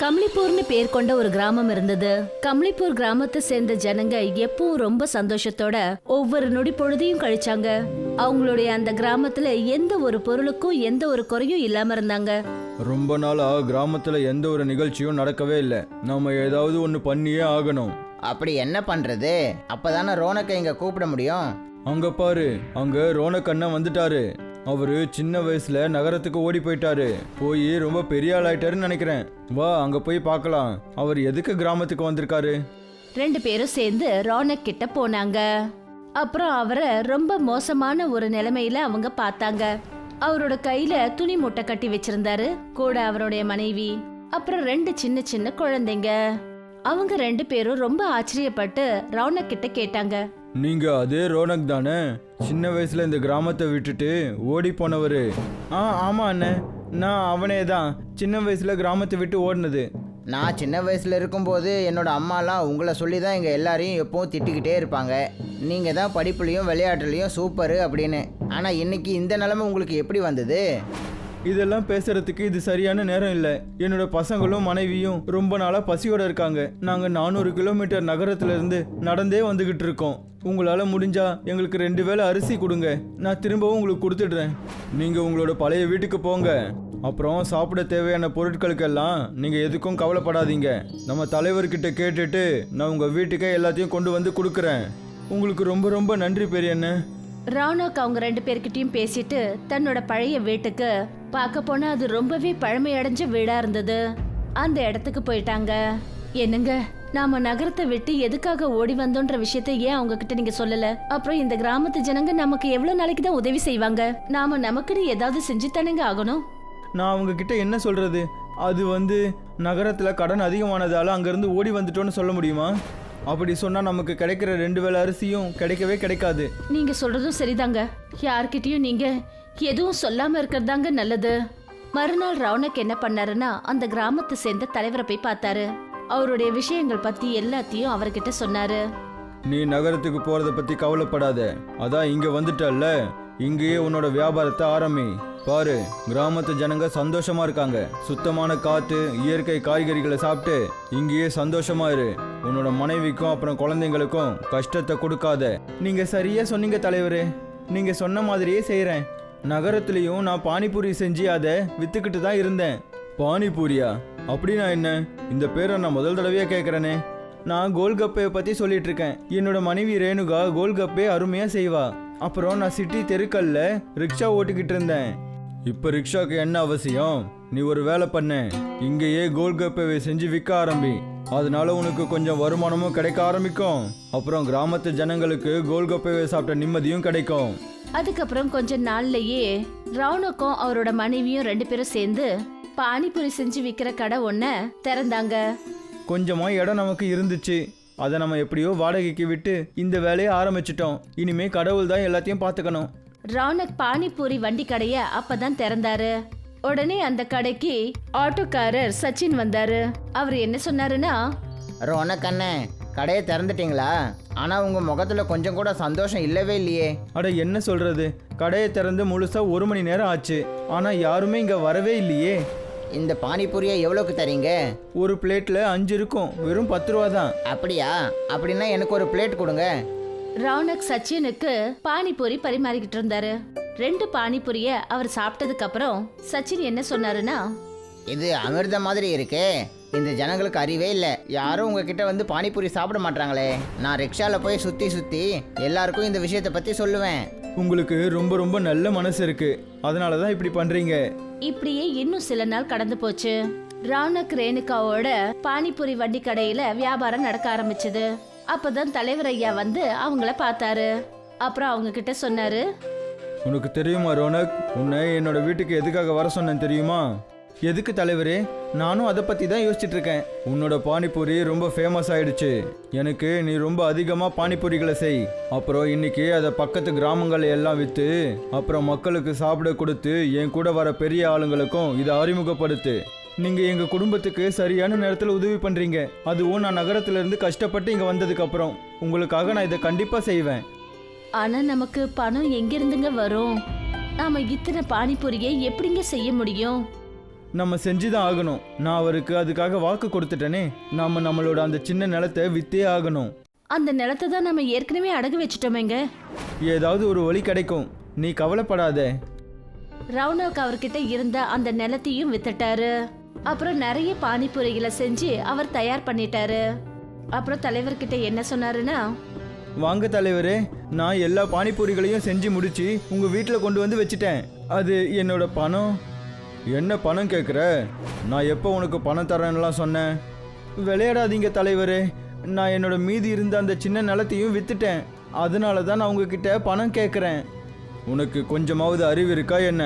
கம்லிப்பூர்னு பேர் கொண்ட ஒரு கிராமம் இருந்தது. கம்லிப்பூர் கிராமத்தை சேர்ந்த ஜனங்க எப்பவும் ரொம்ப சந்தோஷத்தோட ஒவ்வொரு நொடி பொழுதையும் கழிச்சாங்க. அவங்களுடைய அந்த கிராமத்துல எந்த ஒரு பொருளுக்கும் எந்த ஒரு குறையும் இல்லாம இருந்தாங்க. ரொம்ப நாளா கிராமத்துல எந்த ஒரு நிகழ்ச்சியும் நடக்கவே இல்லை. நாம ஏதாவது ஒன்று பண்ணியே ஆகணும். அப்படி என்ன பண்றது? அப்பதானே ரோனக்கை இங்க கூப்பிட முடியும். அங்க பாரு, அங்க ரோனக் அண்ணன் வந்துட்டாரு. அவரு சின்ன வயசுல நகரத்துக்கு ஓடி போயிட்டாரு. போய் ரொம்ப பெரிய ஆள் ஆயிட்டாருன்னு நினைக்கிறேன். வா அங்க போய் பார்க்கலாம். அவர் எதுக்கு கிராமத்துக்கு வந்திருக்காரு? ரெண்டு பேரும் சேர்ந்து ரோனக் கிட்ட போனாங்க. அப்புறம் அவரை ரொம்ப மோசமான ஒரு நிலைமையில அவங்க பார்த்தாங்க. அவரோட கையில துணி மூட்டை கட்டி வச்சிருந்தாரு. கூட அவருடைய மனைவி, அப்புறம் ரெண்டு சின்ன சின்ன குழந்தைங்க. அவங்க ரெண்டு பேரும் ரொம்ப ஆச்சரியப்பட்டு ரோனக் கிட்ட கேட்டாங்க, நீங்க அதே ரோனக் தானே? சின்ன வயசுல இந்த கிராமத்தை விட்டுட்டு ஓடி போனவரு? ஆமா அண்ணன், நான் அவனே தான். சின்ன வயசுல கிராமத்தை விட்டு ஓடினது. நான் சின்ன வயசுல இருக்கும்போது என்னோட அம்மாலாம் உங்களை சொல்லி தான் எங்கள் எல்லாரையும் எப்பவும் திட்டிக்கிட்டே இருப்பாங்க. நீங்கள் தான் படிப்புலையும் விளையாட்டுலையும் சூப்பரு அப்படின்னு. ஆனால் இன்னைக்கு இந்த நிலைமை உங்களுக்கு எப்படி வந்தது? இதெல்லாம் பேசுறதுக்கு இது சரியான நேரம் இல்லை. என்னோட பசங்களும் மனைவியும் ரொம்ப நாளா பசியோட இருக்காங்க. நாங்க 400 கிலோமீட்டர் நகரத்துல இருந்து நடந்தே வந்துகிட்டு இருக்கோம். உங்களால முடிஞ்சா எங்களுக்கு 2 வேளை அரிசி கொடுங்க. நான் திரும்பவும் உங்களுக்கு கொடுத்துடுறேன். நீங்க உங்களோட பழைய வீட்டுக்கு போங்க. அப்புறம் சாப்பிட தேவையான பொருட்களுக்கெல்லாம் நீங்க எதுக்கும் கவலைப்படாதீங்க. நம்ம தலைவர்கிட்ட கேட்டுட்டு நான் உங்க வீட்டுக்கே எல்லாத்தையும் கொண்டு வந்து கொடுக்குறேன். உங்களுக்கு ரொம்ப ரொம்ப நன்றி பெரியண்ணே. ராணோக் அவங்க ரெண்டு பேர்கிட்டயும் பேசிட்டு தன்னோட பழைய வீட்டுக்கு பார்க்க போனா அது ரொம்பவே பழமையடைஞ்ச வீடா இருந்தது. அந்த இடத்துக்கு போயிட்டாங்க. என்னங்க, நாம நகரத்தை விட்டு எதுக்காக ஓடி வந்தோன்ற விஷயத்த ஏன் அவங்க கிட்ட நீங்க சொல்லல? அப்புறம் இந்த கிராமத்து ஜனங்க நமக்கு எவ்வளவு நாளைக்கு தான் உதவி செய்வாங்க? நாம நமக்குன்னு ஏதாவது செஞ்சு தானேங்க ஆகணும். நான் அவங்க கிட்ட என்ன சொல்றது? அது நகரத்துல கடன் அதிகமானதால அங்கிருந்து ஓடி வந்துட்டோன்னு சொல்ல முடியுமா? அப்படி சொன்னா நமக்கு கிடைக்கிற 2 வேளை அரிசியும் கிடைக்கவே கிடைக்காது. நீங்க சொல்றதும் சரிதாங்க. யார்கிட்டயும் நீங்க எதுவும் சொல்லாம இருக்கிறதாங்க நல்லது. மறுநாள் ரவுனக் என்ன பண்ணாருன்னா அந்த கிராமத்தை சேர்ந்த தலைவரை போய் பார்த்தாரு. அவருடைய விஷயங்கள் பத்தி எல்லாத்தையும் அவர்கிட்ட சொன்னாரு. நீ நகரத்துக்கு போறத பத்தி கவலைப்படாத. அதான் இங்க வந்துட்டல்ல, இங்கேயே உன்னோட வியாபாரத்தை ஆரம்பி. பாரு, கிராமத்து ஜனங்க சந்தோஷமா இருக்காங்க. சுத்தமான காத்து, இயற்கை காய்கறிகளை சாப்பிட்டு இங்கேயே சந்தோஷமா இரு. உன்னோட மனைவிக்கும் அப்புறம் குழந்தைங்களுக்கும் கஷ்டத்தை கொடுக்காத. நீங்க சரியா சொன்னீங்க தலைவரே. நீங்க சொன்ன மாதிரியே செய்யறேன். நகரத்திலையும் நான் பானிபூரி செஞ்சு அதை வித்துக்கிட்டு தான் இருந்தேன். பானிபூரியா? அப்படின்னா என்ன? இந்த பேரை நான் முதல் தடவையா கேட்கறேனே. நான் கோல்கப்பையை பத்தி சொல்லிட்டு இருக்கேன். என்னோட மனைவி ரேணுகா கோல்கப்பே அருமையா செய்வா. அப்புறம் நான் சிட்டி தெருக்கல்ல ரிக்ஷா ஓட்டிக்கிட்டு இருந்தேன். இப்ப ரிக்ஷாக்கு என்ன அவசியம்? நீ ஒரு வேலை பண்ண, இங்கேயே கோல்கப்பையை செஞ்சு விற்க ஆரம்பி. அதனால உனக்கு கொஞ்சம் வருமானமும் கிடைக்க ஆரம்பிக்கும். அப்புறம் கிராமத்து ஜனங்களுக்கு கோல்கப்பையை சாப்பிட்ட நிம்மதியும் கிடைக்கும். அதுக்கப்புறம் கொஞ்ச நாள்லயே ரவுனக்கும் அவரோட மனைவியும் ரெண்டு பேரும் சேர்ந்து பானிபூரி செஞ்சு விக்கிற கடை ஒன்ன திறந்தாங்க. கொஞ்சமா இடம் நமக்கு இருந்துச்சு. அதை நம்ம எப்படியோ வாடகைக்கு விட்டு இந்த வேலையை ஆரம்பிச்சிட்டோம். இனிமே கடவுள் தான் எல்லாத்தையும் பார்த்துக்கணும். ரவுனக் பானிபூரி வண்டி கடைய அப்பதான் திறந்தாரு. உடனே அந்த கடைக்கு ஆட்டோக்காரர் சச்சின் வந்தாரு. அவர் என்ன சொன்னாருன்னா, ரோனக் அண்ணன், கடையை திறந்துட்டீங்களா? ஆனால் உங்கள் முகத்தில் கொஞ்சம் கூட சந்தோஷம் இல்லவே இல்லையே. அட என்ன சொல்றது, கடையை திறந்து முழுசா 1 மணி நேரம் ஆச்சு. ஆனா யாருமே இங்க வரவே இல்லையே. இந்த பானிபூரியை எவ்வளோக்கு தரீங்க? ஒரு பிளேட்ல 5 இருக்கும். வெறும் 10 ரூபா தான். அப்படியா? அப்படின்னா எனக்கு ஒரு பிளேட் கொடுங்க. ரவுனக் சச்சினுக்கு பானிபூரி பரிமாறிக்கிட்டு இருந்தாரு. 2 பானிபூரிய அவர் சாப்பிட்டதுக்கு அப்புறம் சச்சின் என்ன சொன்னாருன்னா, இது அமிர்த மாதிரி இருக்கே. இந்த ஜனங்களுக்கு அறிவே இல்லை. யாரும் உங்ககிட்ட வந்து பானிபூரி சாப்பிட மாட்டாங்களே. நான் ரிக்ஷாவில் போய் சுற்றி சுற்றி எல்லாருக்கும் இந்த விஷயத்தை பற்றி சொல்லுவேன். உங்களுக்கு ரொம்ப ரொம்ப நல்ல மனசு இருக்கு. அதனால தான் இப்படி பண்றீங்க. இப்படியே இன்னும் சில நாள் கடந்து போச்சு. ரவுனக் ரேணுகாவோட பானிபூரி வண்டி கடையில வியாபாரம் நடக்க ஆரம்பிச்சது. அப்பதான் தலைவர் ஐயா வந்து அவங்கள பார்த்தாரு. அப்புறம் அவங்க கிட்ட சொன்னாரு, உனக்கு தெரியுமா ரோனக், உன்னை என்னோட வீட்டுக்கு எதுக்காக வர சொன்னேன் தெரியுமா? எதுக்கு தலைவரே? நானும் அதை பற்றி தான் யோசிச்சுட்டு இருக்கேன். உன்னோட பானிபூரி ரொம்ப ஃபேமஸ் ஆயிடுச்சு. எனக்கு நீ ரொம்ப அதிகமாக பானிபூரிகளை செய். அப்புறம் இன்னைக்கு அதை பக்கத்து கிராமங்களை எல்லாம் விற்று அப்புறம் மக்களுக்கு சாப்பிட கொடுத்து என் கூட வர பெரிய ஆளுங்களுக்கும் இதை அறிமுகப்படுத்து. நீங்கள் எங்கள் குடும்பத்துக்கு சரியான நேரத்தில் உதவி பண்ணுறீங்க. அதுவும் நான் நகரத்திலேருந்து கஷ்டப்பட்டு இங்கே வந்ததுக்கு அப்புறம் உங்களுக்காக நான் இதை கண்டிப்பாக செய்வேன். ஆனா நமக்கு பணம் எங்கிருந்துங்க வரும்? நாம இத்தனை பானிபூரியை எப்படிங்க செய்ய முடியும்? நம்ம செஞ்சுதான் ஆகணும். நான் அவருக்கு அதுக்காக வாக்கு கொடுத்துட்டேனே. நாம நம்மளோட அந்த சின்ன நிலத்தை வித்தே ஆகணும். அந்த நிலத்தை தான் நம்ம ஏற்கனவே அடகு வச்சுட்டோமேங்க. ஏதாவது ஒரு வழி கிடைக்கும், நீ கவலைப்படாத. ரவுனக் அவர்கிட்ட இருந்த அந்த நிலத்தையும் வித்துட்டாரு. அப்புறம் நிறைய பானிபூரிகளை செஞ்சு அவர் தயார் பண்ணிட்டாரு. அப்புறம் தலைவர்கிட்ட என்ன சொன்னாருன்னா, வாங்க தலைவரே, நான் எல்லா பானிபூரிகளையும் செஞ்சு முடிச்சு உங்க வீட்டில் கொண்டு வந்து வச்சுட்டேன். அது என்னோட பணம். என்ன பணம் கேட்குற? நான் எப்போ உனக்கு பணம் தரேன்னுலாம் சொன்னேன்? விளையாடாதீங்க தலைவரே, நான் என்னோட மீதி இருந்த அந்த சின்ன நிலத்தையும் வித்துட்டேன். அதனால தான் நான் உங்ககிட்ட பணம் கேட்குறேன். உனக்கு கொஞ்சமாவது அறிவு இருக்கா என்ன?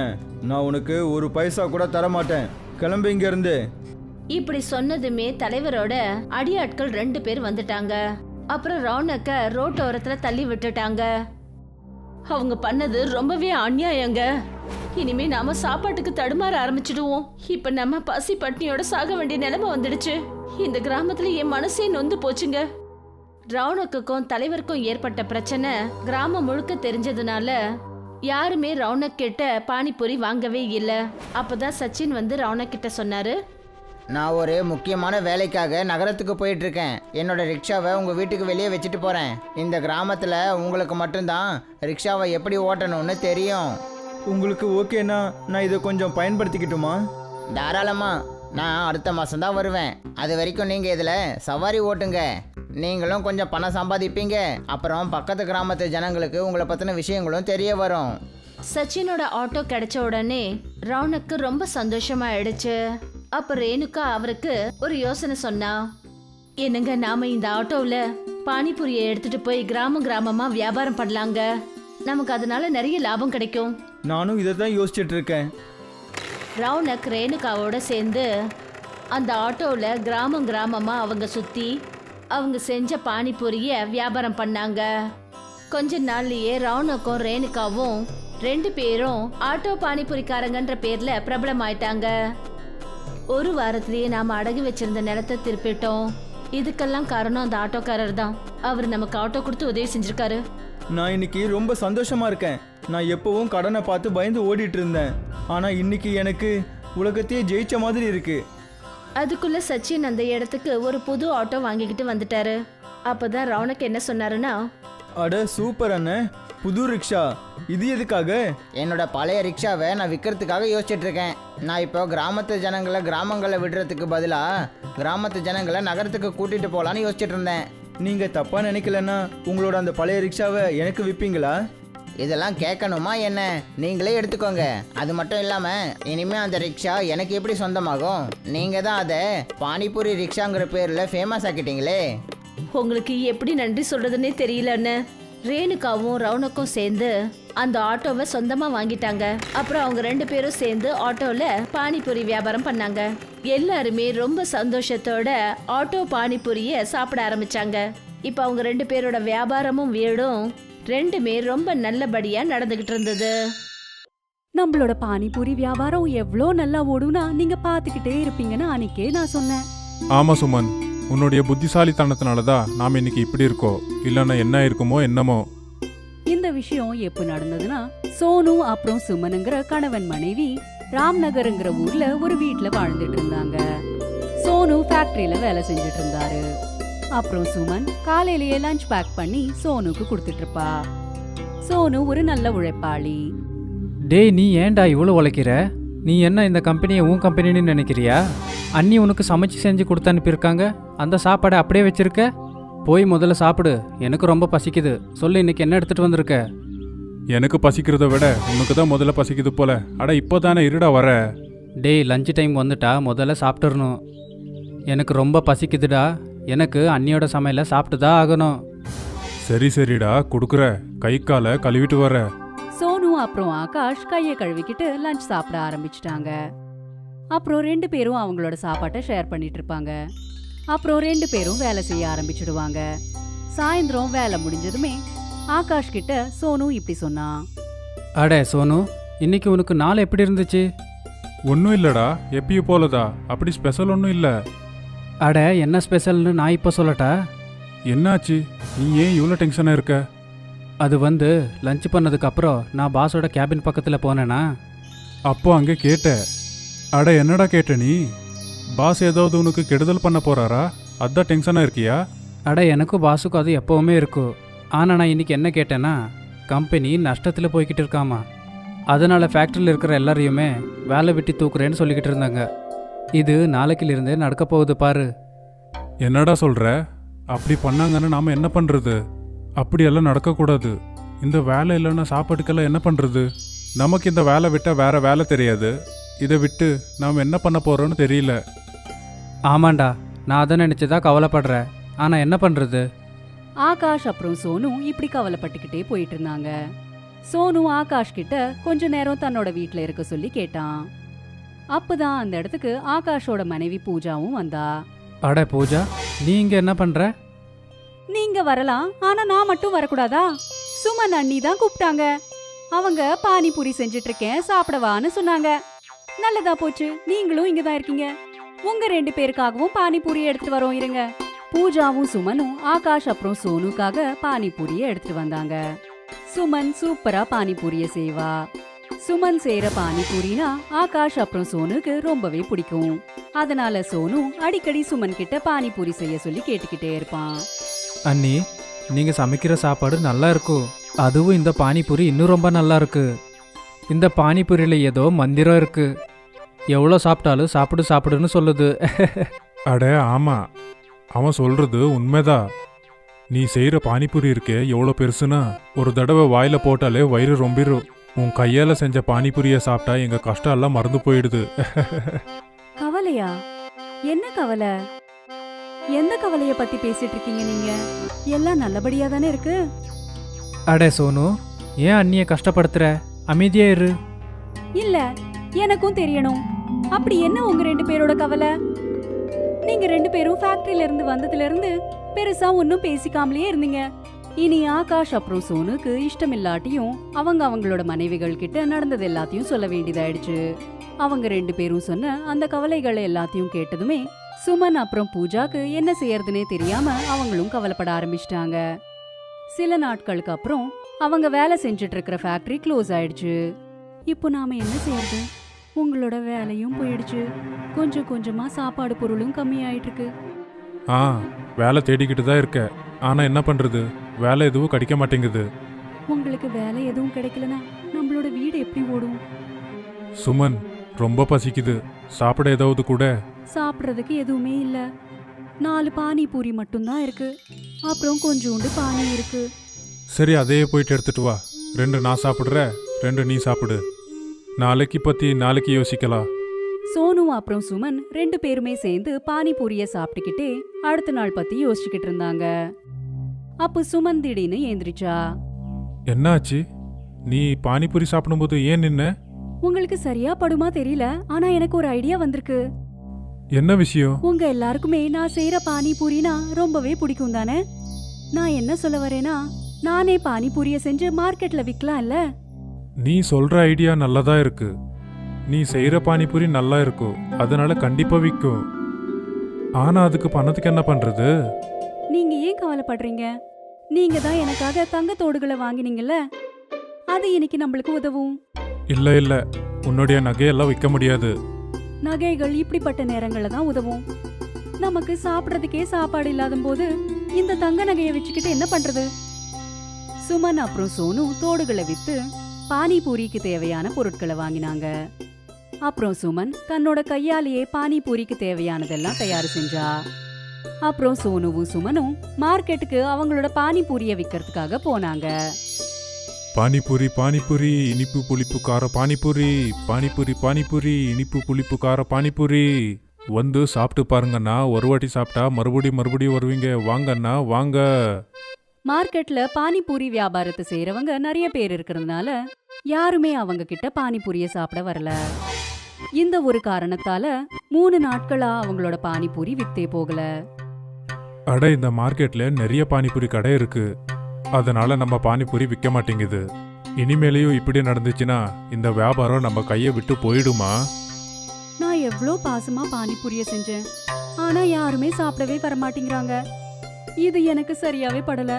நான் உனக்கு ஒரு பைசா கூட தரமாட்டேன். கிளம்பு இங்க இருந்து. இப்படி சொன்னதுமே தலைவரோட அடியாட்கள் 2 பேர் வந்துட்டாங்க. அப்புறம் ரவுனக்க ரோட்டோரத்துல தள்ளி விட்டுட்டாங்க. அவங்க பண்ணது ரொம்பவே அநியாயங்க. இனிமே நாம சாப்பாட்டுக்கு தடுமாற ஆரம்பிச்சிடுவோம். இப்ப நம்ம பசி பட்னியோட சாக வேண்டிய நிலைமை வந்துடுச்சு. இந்த கிராமத்துல என் மனசே நொந்து போச்சுங்க. ரவுனக்குக்கும் தலைவருக்கும் ஏற்பட்ட பிரச்சனை கிராமம் முழுக்க தெரிஞ்சதுனால யாருமே ரவுனக் கிட்ட பானிபூரி வாங்கவே இல்லை. அப்பதான் சச்சின் வந்து ரவுனக் கிட்ட சொன்னாரு, நான் ஒரு முக்கியமான வேலைக்காக நகரத்துக்கு போயிட்டு இருக்கேன். என்னோட ரிக்ஷாவை உங்கள் வீட்டுக்கு வெளியே வச்சுட்டு போகிறேன். இந்த கிராமத்தில் உங்களுக்கு மட்டும்தான் ரிக்ஷாவை எப்படி ஓட்டணும்னு தெரியும். உங்களுக்கு ஓகேனா நான் இதை கொஞ்சம் பயன்படுத்திக்கிட்டுமா? தாராளமாக. நான் அடுத்த மாதம்தான் வருவேன். அது வரைக்கும் நீங்கள் இதில் சவாரி ஓட்டுங்க. நீங்களும் கொஞ்சம் பணம் சம்பாதிப்பீங்க. அப்புறம் பக்கத்து கிராமத்து ஜனங்களுக்கு உங்களை பற்றின விஷயங்களும் தெரிய வரும். சச்சினோட ஆட்டோ கிடைச்ச உடனே ரவுனக்கு ரொம்ப சந்தோஷமாயிடுச்சு. அப்ப ரேணுகா அவருக்கு ஒரு யோசனை சொன்னா, என்னங்க, நாம இந்த ஆட்டோவில் பானிபூரியை எடுத்துட்டு போய் கிராமமா வியாபாரம் பண்ணலாங்க. நமக்கு அதனால நிறைய லாபம் கிடைக்கும். நானும் இதை தான் யோசிச்சுட்டு இருக்கேன். ரவுனக் ரேணுகாவோட சேர்ந்து அந்த ஆட்டோவில் கிராமமா அவங்க சுற்றி அவங்க செஞ்ச பானிபூரியை வியாபாரம் பண்ணாங்க. கொஞ்ச நாள்லயே ரவுனக்கும் ரேணுகாவும் 2 பேரும் ஆட்டோ பானிபூரிக்காரங்கன்ற பேர்ல பிரபலமாயிட்டாங்க. ஒரு வாரத்திலேயே நாம அடகு வச்சிருந்த நிலத்தை திருப்பிட்டோம். இதுக்கெல்லாம் காரணம் அந்த ஆட்டோக்காரர் தான். அவர் நமக்கு ஆட்டோ கொடுத்து உதவி செஞ்சிருக்காரு. நான் இன்னைக்கு ரொம்ப சந்தோஷமா இருக்கேன். நான் எப்பவும் கடனை பார்த்து பயந்து ஓடிட்டு இருந்தேன். ஆனா இன்னைக்கு எனக்கு உலகத்தையே ஜெயிச்ச மாதிரி இருக்கு. அதுக்குள்ள சச்சின் அந்த இடத்துக்கு ஒரு புது ஆட்டோ வாங்கிக்கிட்டு வந்துட்டாரு. அப்பதான் ரவுனக் என்ன சொன்னாருன்னா, அட சூப்பர் அண்ணன், புது ரிக்ஷா. இது எதுக்காக? என்னோட பழைய ரிக்ஷாவை நான் விற்கிறதுக்காக யோசிச்சுட்டு இருக்கேன். நான் இப்போ கிராமத்து ஜனங்களை கிராமங்களில் விடுறதுக்கு பதிலாக கிராமத்து ஜனங்களை நகரத்துக்கு கூட்டிகிட்டு போகலான்னு யோசிச்சுட்டு இருந்தேன். நீங்க தப்பா நினைக்கலன்னா உங்களோட அந்த பழைய ரிக்ஷாவை எனக்கு விற்பீங்களா? இதெல்லாம் கேட்கணுமா என்ன? நீங்களே எடுத்துக்கோங்க. அது மட்டும் இல்லாமல் இனிமேல் அந்த ரிக்ஷா எனக்கு எப்படி சொந்தமாகும்? நீங்கள் தான் அதை பானிபூரி ரிக்ஷாங்கிற பேரில் ஃபேமஸ் ஆக்கிட்டீங்களே. உங்களுக்கு எப்படி நன்றி சொல்றதுன்னே தெரியலன்னு. ரேணுகாவும் ரவுனக்கும் சேர்ந்து அந்த ஆட்டோவை சொந்தமா வாங்கிட்டாங்க. அப்புறம் அவங்க 2 பேரும் சேர்ந்து ஆட்டோல பானிபூரி வியாபாரம் பண்ணாங்க. எல்லாருமே ரொம்ப சந்தோஷத்தோட ஆட்டோ பானிபூரிய சாப்பிட ஆரம்பிச்சாங்க. இப்ப அவங்க 2 பேரோட வியாபாரமும் வீடும் 2மே ரொம்ப நல்லபடியா நடந்துகிட்டு இருந்தது. நம்மளோட பானிபூரி வியாபாரம் எவ்வளோ நல்லா ஓடுனா நீங்க பாத்துக்கிட்டே இருப்பீங்கன்னு அன்னைக்கே நான் சொன்னேன். ஆமா சுமன், உன்னுடைய புத்திசாலித்தனத்தினால தான் நாம் இன்னைக்கு இப்படி இருக்கோம். இல்லைன்னா என்ன இருக்குமோ என்னமோ. இந்த விஷயம் எப்போ நடந்ததுன்னா, சோனு அப்புறம் சுமனுங்கிற கணவன் மனைவி ராம்நகருங்கிற ஊர்ல ஒரு வீட்ல வாழ்ந்துட்டு இருந்தாங்க. சோனு ஃபேக்டரியில வேலை செஞ்சுட்டு இருந்தாரு. அப்புறம் சுமன் காலையிலேயே லஞ்ச் பேக் பண்ணி சோனுக்கு கொடுத்துட்டு இருப்பா. சோனு ஒரு நல்ல உழைப்பாளி. டேய், நீ ஏன்டா இவ்வளோ உழைக்கிற? நீ என்ன இந்த கம்பெனியை உன் கம்பெனின்னு நினைக்கிறியா? அண்ணி உனக்கு சமைச்சு செஞ்சு கொடுத்து அனுப்பியிருக்காங்க. அந்த சாப்பாடை அப்படியே வச்சிருக்க. போய் முதல்ல சாப்பிடு. எனக்கு ரொம்ப பசிக்குது. சொல்லு, இன்னைக்கு என்ன எடுத்துட்டு வந்திருக்க? எனக்கு பசிக்கிறத விட உனக்கு தான் முதல்ல பசிக்குது போல. அட இப்போ தானே இருடா வர. டேய், லஞ்ச் டைம் வந்துட்டா முதல்ல சாப்பிட்டுறணும். எனக்கு ரொம்ப பசிக்குதுடா. எனக்கு அண்ணியோட சமையலை சாப்பிட்டு தான் ஆகணும். சரிடா கொடுக்குற. கை காலை கழுவிட்டு வர. சோனு அப்புறம் ஆகாஷ் கையை கழுவிக்கிட்டு லஞ்ச் சாப்பிட ஆரம்பிச்சிட்டாங்க. அப்புறம் 2 பேரும் அவங்களோட சாப்பாட்டை ஷேர் பண்ணிட்டு இருப்பாங்க. அப்புறம் 2 பேரும் வேலை செய்ய ஆரம்பிச்சிடுவாங்க. சாயந்தரம் வேலை முடிஞ்சதுமே ஆகாஷ் கிட்ட சோனு இப்படி சொன்னான். அடே சோனு, இன்னைக்கு உனக்கு நாள் எப்படி இருந்துச்சு? ஒன்றும் இல்லைடா, எப்பயும் போலதா. அப்படி ஸ்பெஷல் ஒன்றும் இல்லை. அட, என்ன ஸ்பெஷல்னு நான் இப்போ சொல்லட்டா? என்னாச்சு? நீ ஏன் இவ்வளோ டென்ஷனாக இருக்க? அது வந்து லஞ்ச் பண்ணதுக்கு அப்புறம் நான் பாஸோட கேபின் பக்கத்தில் போனேனா, அப்போ அங்கே கேட்ட. அட என்னடா கேட்ட நீ? பாஸ் ஏதாவது உனக்கு கெடுதல் பண்ண போறாரா? அதான் டென்ஷனா இருக்கியா? அட எனக்கும் பாஸுக்கும் அது எப்போவுமே இருக்கும். ஆனால் நான் இன்னைக்கு என்ன கேட்டேன்னா, கம்பெனி நஷ்டத்தில் போய்கிட்டு இருக்காமா. அதனால் ஃபேக்ட்ரியில் இருக்கிற எல்லாரையுமே வேலை விட்டு தூக்குறேன்னு சொல்லிக்கிட்டு இருந்தாங்க. இது நாளைக்கிலிருந்தே நடக்க போகுது பாரு. என்னடா சொல்ற? அப்படி பண்ணாங்கன்னா நாம என்ன பண்றது? அப்படியெல்லாம் நடக்கக்கூடாது. இந்த வேலை இல்லைன்னா சாப்பாட்டுக்கெல்லாம் என்ன பண்றது? நமக்கு இந்த வேலை விட்டா வேற வேலை தெரியாது. இதை விட்டு நாம் என்ன பண்ண போறோம்னு தெரியல. ஆமாண்டா, நான் அதை நினச்சி தான் கவலைப்படுறேன். ஆனால் என்ன பண்ணுறது? ஆகாஷ் அப்புறம் சோனு இப்படி கவலைப்பட்டுக்கிட்டே போயிட்டு இருந்தாங்க. சோனு ஆகாஷ் கிட்ட கொஞ்ச நேரம் தன்னோட வீட்ல இருக்க சொல்லி கேட்டான். அப்பதான் அந்த இடத்துக்கு ஆகாஷோட மனைவி பூஜாவும் வந்தா. அட பூஜா, நீ இங்கே என்ன பண்ணுற? நீங்க வரலாம், ஆனா நான் மட்டும் வரக்கூடாதா? சுமன் அண்ணி தான் கூப்பிட்டாங்க. அவங்க பானிபூரி செஞ்சுட்டு இருக்கேன், சாப்பிடவான்னு சொன்னாங்க. நல்லதா போச்சு, நீங்களும் இங்க தான் இருக்கீங்க. உங்க 2 பேருக்காகவும் பானிபூரி எடுத்துட்டு வரோம், இருங்க. பூஜாவும் சுமனும் ஆகாஷ் அப்புறம் சோனுக்காக பானிபூரிய எடுத்துட்டு வந்தாங்க. சுமன் சூப்பரா பானிபூரிய செய்வா. சுமன் செய்யற பானிபூரினா ஆகாஷ் அப்புறம் சோனுக்கு ரொம்பவே பிடிக்கும். அதனால சோனு அடிக்கடி சுமன் கிட்ட பானிபூரி செய்ய சொல்லி கேட்டுக்கிட்டே இருப்பான். அண்ணி, நீங்கள் சமைக்கிற சாப்பாடு நல்லா இருக்கும். அதுவும் இந்த பானிபூரி இன்னும் ரொம்ப நல்லா இருக்கு. இந்த பானிபூரியில் ஏதோ மந்திரம் இருக்கு. எவ்வளோ சாப்பிட்டாலும் சாப்பிடு சாப்பிடுன்னு சொல்லுது. அட ஆமா, அவன் சொல்றது உண்மைதான். நீ செய்யற பானிபூரி இருக்கே எவ்வளோ பெருசுனா, ஒரு தடவை வாயில போட்டாலே வயிறு ரொம்பிரும். உன் கையால செஞ்ச பானிபூரியை சாப்பிட்டா எங்க கஷ்டம் எல்லாம் மறந்து போயிடுது. கவலையா? என்ன கவலை? எந்த கவலைய பத்தி பேசிட்டு இருக்கீங்க நீங்க? எல்லாம் நல்லபடியா தானே இருக்கு. அடே சோனு, ஏன் அண்ணியை கஷ்டப்படுத்துற? அமைதியா இரு. இல்ல, எனக்கும் தெரியணும். அப்படி என்ன உங்க 2 பேரோட கவலை? நீங்க 2 பேரும் ஃபேக்டரியில இருந்து வந்ததுல இருந்து பெருசா ஒன்னும் பேசிக்காமலே இருந்தீங்க. இனி ஆகாஷ் அப்புறம் சோனுக்கு இஷ்டமில்லாட்டியும் அவங்களோட மனைவிகள் கிட்ட நடந்தது எல்லாத்தையும் சொல்ல வேண்டியதாயிடுச்சு. அவங்க 2 பேரும் சொன்ன அந்த கவலைகளை எல்லாத்தையும் கேட்டதுமே சுமன் அப்புறம் பூஜாக்கு என்ன செய்யறதுனே தெரியாம அவங்களும் கவலைப்பட ஆரம்பிச்சிட்டாங்க. சில நாட்களுக்கு அப்புறம் அவங்க வேலை செஞ்சுட்டு இருக்கிற ஃபேக்டரி க்ளோஸ் ஆயிடுச்சு. இப்போ நாம என்ன செய்யறது? உங்களோட வேலையும் போயிடுச்சு. கொஞ்சம் கொஞ்சமா சாப்பாடு பொருளும் கம்மியாயிட்டு இருக்கு. வேலை தேடிக்கிட்டு தான் இருக்க. ஆனா என்ன பண்றது? வேலை எதுவும் கிடைக்க மாட்டேங்குது. உங்களுக்கு வேலை எதுவும் கிடைக்கலனா நம்மளோட வீடு எப்படி ஓடும்? சுமன், ரொம்ப பசிக்குது. சாப்பிட ஏதாவது கூட. சாப்பிட்றதுக்கு எதுவுமே இல்ல. 4 பானிபூரி மட்டும்தான் இருக்கு. அப்புறம் கொஞ்சோண்டு பானி இருக்கு. சரி, அதையே போயிட்டு எடுத்துட்டு வா. 2 நான் சாப்பிடுற, 2 நீ சாப்பிடு. நாளைக்கு பத்தி நாளைக்கு யோசிக்கலாம். சோனு அப்புறம் சுமன் 2 பேருமே சேர்ந்து பானிபூரிய சாப்பிட்டுக்கிட்டே அடுத்த நாள் பத்தி யோசிச்சுக்கிட்டு இருந்தாங்க. அப்ப சுமன் திடீர்னு ஏந்திரிச்சா. என்னாச்சு? நீ பானிபூரி சாப்பிடும்போது ஏன் நின்ன? உங்களுக்கு சரியா படுமா தெரியல, ஆனா எனக்கு ஒரு ஐடியா வந்திருக்கு. என்ன விஷயம்? உங்க எல்லாருக்குமே நான் செய்யற பானிபூரினா ரொம்பவே பிடிக்கும் தானே? நான் என்ன சொல்ல வரேனா, நானே பானிபூரிய செஞ்சு மார்க்கெட்ல விக்கலாம்ல. நீ சொல்ற ஐடியா நல்லதா இருக்கு. நீ செய்யற பானிபூரி நல்லா இருக்கும், அதனால கண்டிப்பா விற்கும். ஆனா அதுக்கு பணத்துக்கு என்ன பண்றது? நீங்க ஏன் கவலைப்படுறீங்க? நீங்க தான் எனக்காக தங்கத்தோடுகளை வாங்கினீங்கல்ல, அது இன்னைக்கு நம்மளுக்கு உதவும். இல்ல இல்ல, உன்னுடைய நகையெல்லாம் விற்க முடியாது. நகைகள் இப்படிப்பட்ட நேரங்கள்ல தான் உதவும். நமக்கு சாப்பிடறதுக்கே சாப்பாடு இல்லாத போது இந்த தங்க நகையை வச்சுக்கிட்டு என்ன பண்றது? சுமன் அப்புறம் சோனு தோடுகளை வித்து பானிபூரிக்கு தேவையான பொருட்களை வாங்கினாங்க. அப்புறம் சுமன் தன்னோட கையாலேயே பானிபூரிக்கு தேவையானதெல்லாம் தயார் செஞ்சா. அப்புறம் சோனுவும் சுமனும் மார்க்கெட்டுக்கு அவங்களோட பானிபூரிய விற்கிறதுக்காக போனாங்க. பானிபூரி பானிபூரி இனிப்பு புளிப்பு கார பானிபூரி, பானிபூரி பானிபூரி இனிப்பு புளிப்பு கார பானிபூரி. வந்து சாப்பிட்டு பாருங்கண்ணா. ஒரு வாட்டி சாப்பிட்டா மறுபடியும் வருவீங்க. வாங்கண்ணா வாங்க. மார்க்கெட்ல பானிபூரி வியாபாரத்தை செய்யறவங்க நிறைய பேர் இருக்கிறதுனால யாருமே அவங்க கிட்ட பானிபூரிய சாப்பிட வரல. இந்த ஒரு காரணத்தால 3 நாட்களா அவங்களோட பானிபூரி வித்தே போகல. அட, இந்த மார்க்கெட்ல நிறைய பானிபூரி கடை இருக்கு, அதனால நம்ம பானிபூரி விற்க மாட்டேங்குது. இனிமேலையும் இப்படி நடந்துச்சுன்னா இந்த வியாபாரம் நம்ம கையை விட்டு போயிடுமா? நான் எவ்வளோ பாசமா பானிபூரிய செஞ்சேன், ஆனா யாருமே சாப்பிடவே வரமாட்டேங்கிறாங்க. இது எனக்கு சரியாவே படல.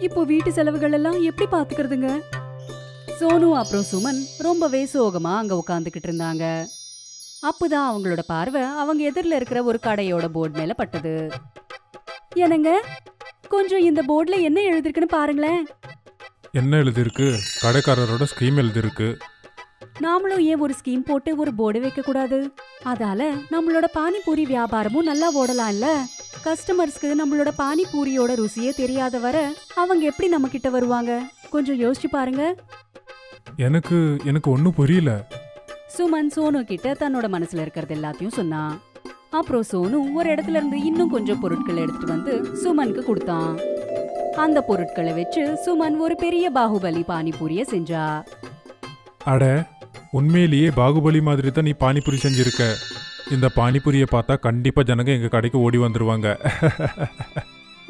இப்போ வீட்டு செலவுகள் எல்லாம் எப்படி பாத்துக்கிறதுங்க? சோனு அப்புறம் சுமன் ரொம்பவே சோகமா அங்க உட்காந்துக்கிட்டு இருந்தாங்க. அப்பதான் அவங்களோட பார்வை அவங்க எதிரில் இருக்கிற ஒரு கடையோட போர்டு மேல பட்டது. என்னங்க, கொஞ்சம் இந்த போர்டுல என்ன எழுதிருக்குன்னு பாருங்களேன். என்ன எழுதிருக்கு? கடைக்காரரோட ஸ்கீம் எழுதிருக்கு. நாமளும் ஏன் ஒரு ஸ்கீம் போட்டு ஒரு போர்டு வைக்க கூடாது? அதால நம்மளோட பானிபூரி வியாபாரமும் நல்லா ஓடலாம்ல. கஸ்டமர்ஸ்க்கு நம்மளோட பானிபூரியோட ருசியே தெரியாத வர அவங்க எப்படி நம்ம கிட்ட வருவாங்க? கொஞ்சம் யோசிச்சு பாருங்க. எனக்கு ஒன்றும் புரியல. சுமன் சோனு கிட்ட தன்னோட மனசுல இருக்கிறது எல்லாத்தையும் சொன்னான். அப்புறம் சோனு ஒரு இடத்துல இருந்து இன்னும் கொஞ்சம் பொருட்கள் எடுத்துட்டு வந்து சுமனுக்கு கொடுத்தான். அந்த பொருட்களை வச்சு சுமன் ஒரு பெரிய பாகுபலி பானிபூரிய செஞ்சா. அட, உண்மையிலேயே பாகுபலி மாதிரி தான் நீ பானிபூரி செஞ்சிருக்க. இந்த பானிபூரியை பார்த்தா கண்டிப்பா ஜனங்க எங்க கடைக்கு ஓடி வந்துருவாங்க.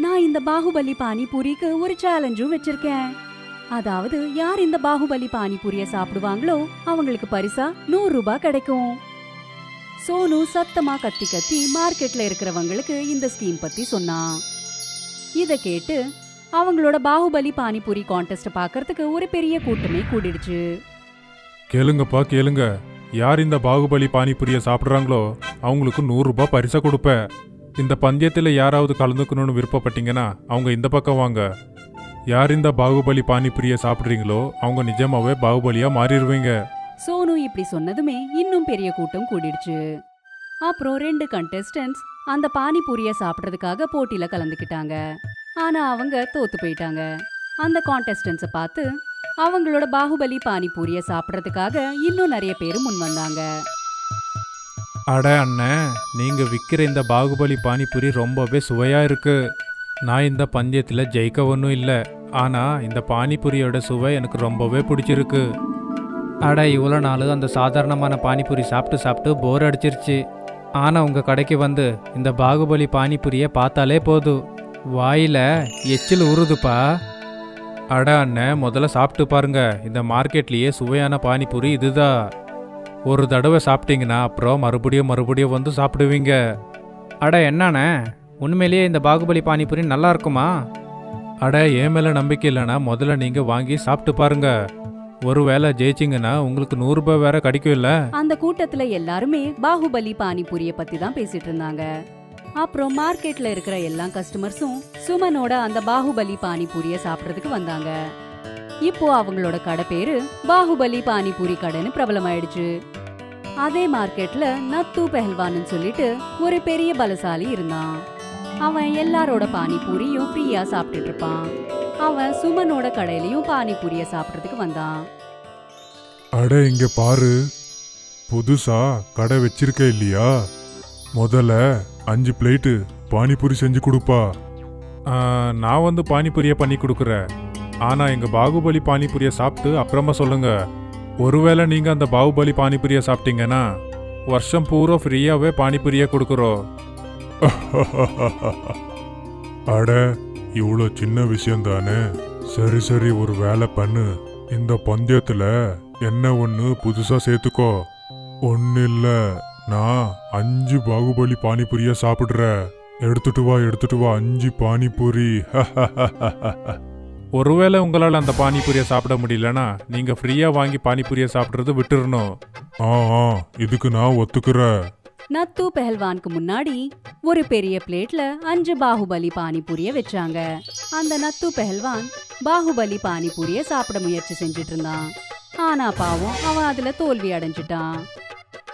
நான் இந்த பாகுபலி பானிபூரிக்கு ஒரு சேலஞ்சும் வச்சிருக்கேன். அதாவது யார் இந்த பாகுபலி பானிபூரிய சாப்பிடுவாங்களோ அவங்களுக்கு பரிசா 100 ரூபாய் கிடைக்கும். சோனு சத்தமா கத்தி கத்தி மார்க்கெட்ல இருக்கிறவங்களுக்கு இந்த ஸ்கீம் பத்தி சொன்னான். இத கேட்டு அவங்களோட பாகுபலி பானிபூரி கான்டெஸ்ட் பார்க்கறதுக்கு ஒரு பெரிய கூட்டமே கூடிடுச்சு. கேளுங்கப்பா கேளுங்க, யார் இந்த பாகுபலி பானிபூரியை சாப்பிட்றாங்களோ அவங்களுக்கு 100 ரூபாய் பரிசா கொடுப்பேன். இந்த பந்தயத்தில் யாராவது கலந்துக்கணும்னு விருப்பப்பட்டீங்கன்னா அவங்க இந்த பக்கம் வாங்க. யார் இந்த பாகுபலி பானிபூரியை சாப்பிட்றீங்களோ அவங்க நிஜமாவே பாகுபலியா மாறிடுவீங்க. சோனு இப்படி சொன்னதுமே இன்னும் பெரிய கூட்டம் கூடிடுச்சு. அப்புறம் 2 கண்டெஸ்டன்ட்ஸ் அந்த பானிபூரிய சாப்பிட்றதுக்காக போட்டியில கலந்துக்கிட்டாங்க. ஆனா அவங்க தோத்து போயிட்டாங்க. அந்த கான்டெஸ்டன்ஸை பார்த்து அவங்களோட பாகுபலி பானிபூரிய சாப்பிட்றதுக்காக இன்னும் நிறைய பேர் முன் வந்தாங்க. அட அண்ணன், நீங்க விற்கிற இந்த பாகுபலி பானிபூரி ரொம்பவே சுவையா இருக்கு. நான் இந்த பந்தயத்தில் ஜெயிக்க ஒன்றும் இல்லை, ஆனா இந்த பானிபூரியோட சுவை எனக்கு ரொம்பவே பிடிச்சிருக்கு. அட, இவ்வளோ நாள் அந்த சாதாரணமான பானிபூரி சாப்பிட்டு சாப்பிட்டு போர் அடிச்சிருச்சு. ஆனால் உங்கள் கடைக்கு வந்து இந்த பாகுபலி பானிபூரியை பார்த்தாலே போதும், வாயில் எச்சில் ஊறுதுப்பா. அட அண்ணன், முதல்ல சாப்பிட்டு பாருங்க. இந்த மார்க்கெட்லேயே சுவையான பானிபூரி இதுதான். ஒரு தடவை சாப்பிட்டீங்கன்னா அப்புறம் மறுபடியும் வந்து சாப்பிடுவீங்க. அட என்னண்ணே, உண்மையிலேயே இந்த பாகுபலி பானிபூரி நல்லா இருக்குமா? அட, என் மேலே நம்பிக்கை இல்லைன்னா முதல்ல நீங்கள் வாங்கி சாப்பிட்டு பாருங்க. ஒருவேளை ஜெயிச்சிங்கன்னா உங்களுக்கு 100 ரூபாய் வேற கிடைக்கும் இல்ல. அந்த கூட்டத்துல எல்லாருமே பாகுபலி பானிபூரிய பத்தி தான் பேசிட்டு இருந்தாங்க. அப்புறம் மார்க்கெட்ல இருக்கிற எல்லா கஸ்டமர்ஸும் சுமனோட அந்த பாகுபலி பானிபூரிய சாப்பிட்றதுக்கு வந்தாங்க. இப்போ அவங்களோட கடை பேரு பாகுபலி பானிபூரி கடைன்னு பிரபலமாயிடுச்சு. அதே மார்க்கெட்ல நத்து பெஹல்வான்னு சொல்லிட்டு ஒரு பெரிய பலசாலி இருந்தான். அவன் எல்லாரோட பானிபூரியும் ஃப்ரீயா சாப்பிட்டுட்டு இருப்பான். அவன் சுமனோட கடையிலயும் பானிபூரிய சாப்பிட்றதுக்கு வந்தான். அட, இங்க பாரு, புதுசா கடை வச்சிருக்க இல்லையா? முதல்ல 5 பிளேட்டு பானிபூரி செஞ்சு கொடுப்பா. நான் வந்து பானிபூரியை பண்ணி கொடுக்குறேன். ஆனா எங்க பாகுபலி பானிபூரியை சாப்பிட்டு அப்புறமா சொல்லுங்க. ஒருவேளை நீங்க அந்த பாகுபலி பானிபூரியை சாப்பிட்டீங்கன்னா வருஷம் பூரா ஃப்ரீயாவே பானிபூரியை கொடுக்குறோம். அட, இவ்வளோ சின்ன விஷயம் தானே. சரி, ஒரு வேலை பண்ணு. இந்த பந்தயத்துல என்ன ஒன்று புதுசா சேர்த்துக்கோ. ஒன்னு இல்ல, நான் 5 பாகுபலி பானிபூரிய சாப்பிடுறேன். எடுத்துட்டு வா 5 பானிபூரி. ஒருவேளை உங்களால் அந்த பானிபூரியை சாப்பிட முடியலன்னா நீங்க ஃப்ரீயா வாங்கி பானிபூரியை சாப்பிட்றது விட்டுறணும். இதுக்கு நான் ஒத்துக்கிறேன். நத்து பெஹல்வானுக்கு முன்னாடி ஒரு பெரிய பிளேட்ல 5 பாகுபலி பானிபூரிய வச்சாங்க. அந்த நத்து பெஹல்வான் பாகுபலி பானிபூரிய சாப்பிட முயற்சி செஞ்சுட்டு இருந்தான். ஆனா பாவம், அவன் அதுல தோல்வி அடைஞ்சிட்டான்.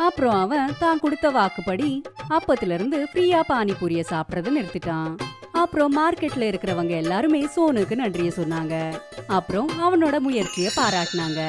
அப்புறம் அவன் தான் கொடுத்த வாக்குப்படி அப்பத்துல இருந்து ஃப்ரீயா பானிபூரிய சாப்பிட்றத நிறுத்திட்டான். அப்புறம் மார்க்கெட்ல இருக்கிறவங்க எல்லாருமே சோனுக்கு நன்றிய சொன்னாங்க. அப்புறம் அவனோட முயற்சியை பாராட்டினாங்க.